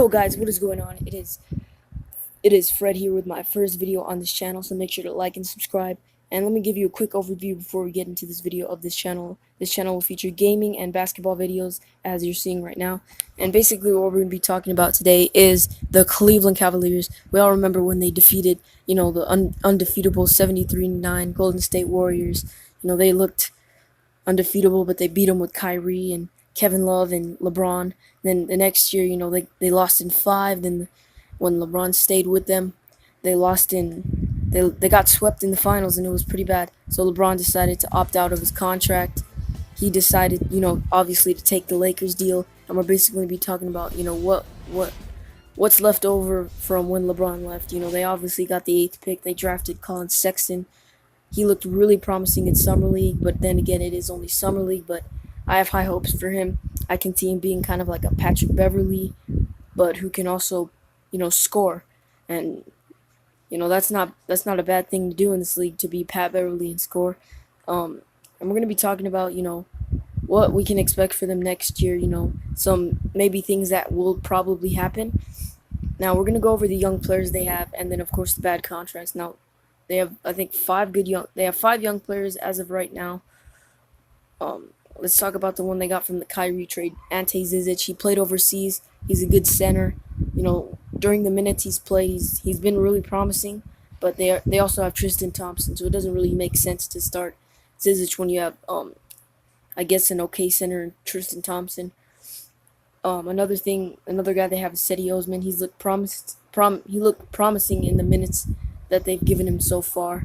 Yo guys, what is going on? It is Fred here with my first video on this channel, so make sure to like and subscribe. And let me give you a quick overview before we get into this video of this channel. This channel will feature gaming and basketball videos, as you're seeing right now. And basically what we're going to be talking about today is the Cleveland Cavaliers. We all remember when they defeated, the undefeatable 73-9 Golden State Warriors. They looked undefeatable, but they beat them with Kyrie and Kevin Love and LeBron. Then the next year, they lost in 5. Then when LeBron stayed with them, they got swept in the finals, and it was pretty bad. So LeBron decided to opt out of his contract. He decided, obviously to take the Lakers deal, and we're basically going to be talking about, what's left over from when LeBron left. They obviously got the 8th pick. They drafted Colin Sexton. He looked really promising in Summer League, but then again, it is only Summer League, but I have high hopes for him. I can see him being kind of like a Patrick Beverley, but who can also, score. And, that's not a bad thing to do in this league, to be Pat Beverley and score. And we're going to be talking about, what we can expect for them next year, some maybe things that will probably happen. Now, we're going to go over the young players they have, and then, of course, the bad contracts. Now, they have, I think, 5 young players as of right now. Let's talk about the one they got from the Kyrie trade, Ante Zizic. He played overseas. He's a good center. During the minutes he's played, he's been really promising. But they also have Tristan Thompson, so it doesn't really make sense to start Zizic when you have, I guess, an okay center in Tristan Thompson. Another guy they have is Cedi Osman. He looked promising in the minutes that they've given him so far,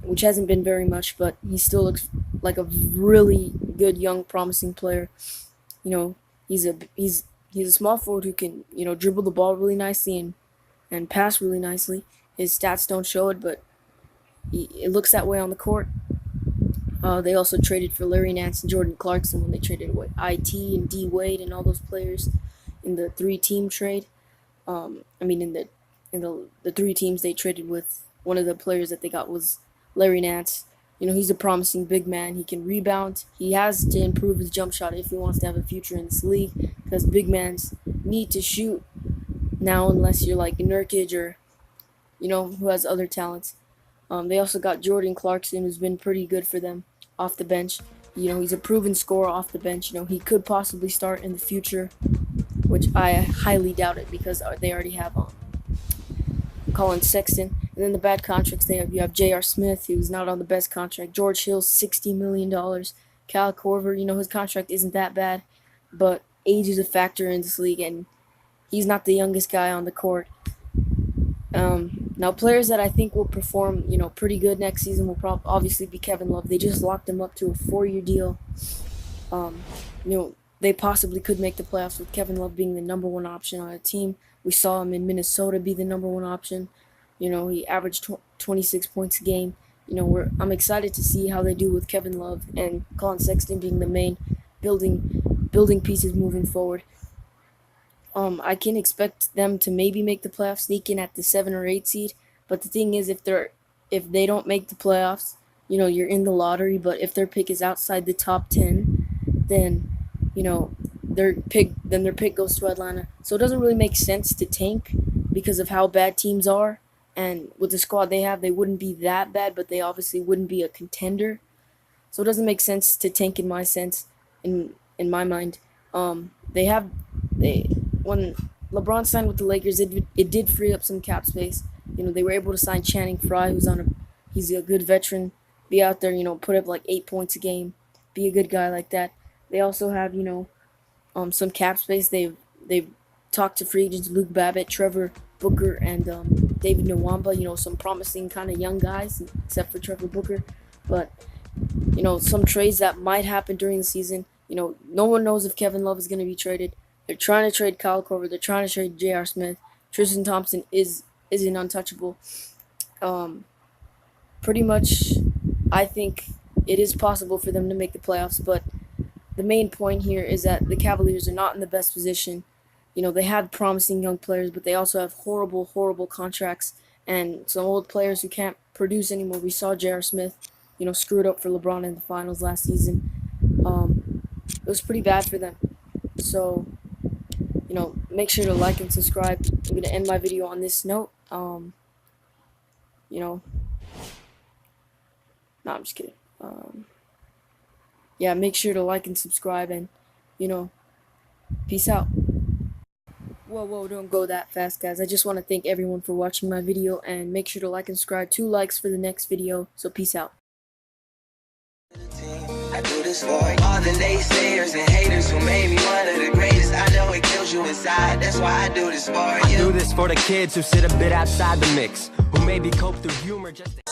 which hasn't been very much, but he still looks like a really good young promising player. He's a small forward who can dribble the ball really nicely and pass really nicely. His stats don't show it, but it looks that way on the court. They also traded for Larry Nance and Jordan Clarkson when they traded away IT and D Wade and all those players in the 3-team trade. In the 3 teams they traded with, one of the players that they got was Larry Nance. He's a promising big man. He can rebound. He has to improve his jump shot if he wants to have a future in this league, because big mans need to shoot now, unless you're like Nurkic or, who has other talents. They also got Jordan Clarkson, who's been pretty good for them off the bench. He's a proven scorer off the bench. He could possibly start in the future, which I highly doubt it, because they already have Colin Sexton. And then the bad contracts you have J.R. Smith, who's not on the best contract. George Hill, $60 million. Kyle Korver, his contract isn't that bad, but age is a factor in this league, and he's not the youngest guy on the court. Now, players that I think will perform, pretty good next season will obviously be Kevin Love. They just locked him up to a 4-year deal. They possibly could make the playoffs with Kevin Love being the number 1 option on a team. We saw him in Minnesota be the number 1 option. He averaged 26 points a game. I'm excited to see how they do with Kevin Love and Colin Sexton being the main building pieces moving forward. I can expect them to maybe make the playoffs, sneak in at the 7 or 8 seed. But the thing is, if they don't make the playoffs, you're in the lottery. But if their pick is outside the top 10, then their pick goes to Atlanta. So it doesn't really make sense to tank because of how bad teams are. And with the squad they have, they wouldn't be that bad, but they obviously wouldn't be a contender. So it doesn't make sense to tank in my mind. When LeBron signed with the Lakers, it did free up some cap space. They were able to sign Channing Frye, he's a good veteran, be out there, put up like 8 points a game, be a good guy like that. They also have, some cap space. They've talked to free agents Luke Babbitt, Trevor Booker, and David Nwaba, some promising kind of young guys, except for Trevor Booker. But, some trades that might happen during the season. No one knows if Kevin Love is going to be traded. They're trying to trade Kyle Korver. They're trying to trade J.R. Smith. Tristan Thompson isn't untouchable. Pretty much, I think it is possible for them to make the playoffs, but the main point here is that the Cavaliers are not in the best position. They have promising young players, but they also have horrible, horrible contracts and some old players who can't produce anymore. We saw J.R. Smith, screw it up for LeBron in the finals last season. It was pretty bad for them. So, make sure to like and subscribe. I'm gonna end my video on this note. No, I'm just kidding. Yeah, make sure to like and subscribe, and peace out. Whoa, don't go that fast, guys. I just want to thank everyone for watching my video, and make sure to like and subscribe. 2 likes for the next video. So peace out. I do this for all the naysayers and haters who made me one of the greatest. I know it kills you inside, that's why I do this for you. I do this for the kids who sit a bit outside the mix, who maybe cope through humor just to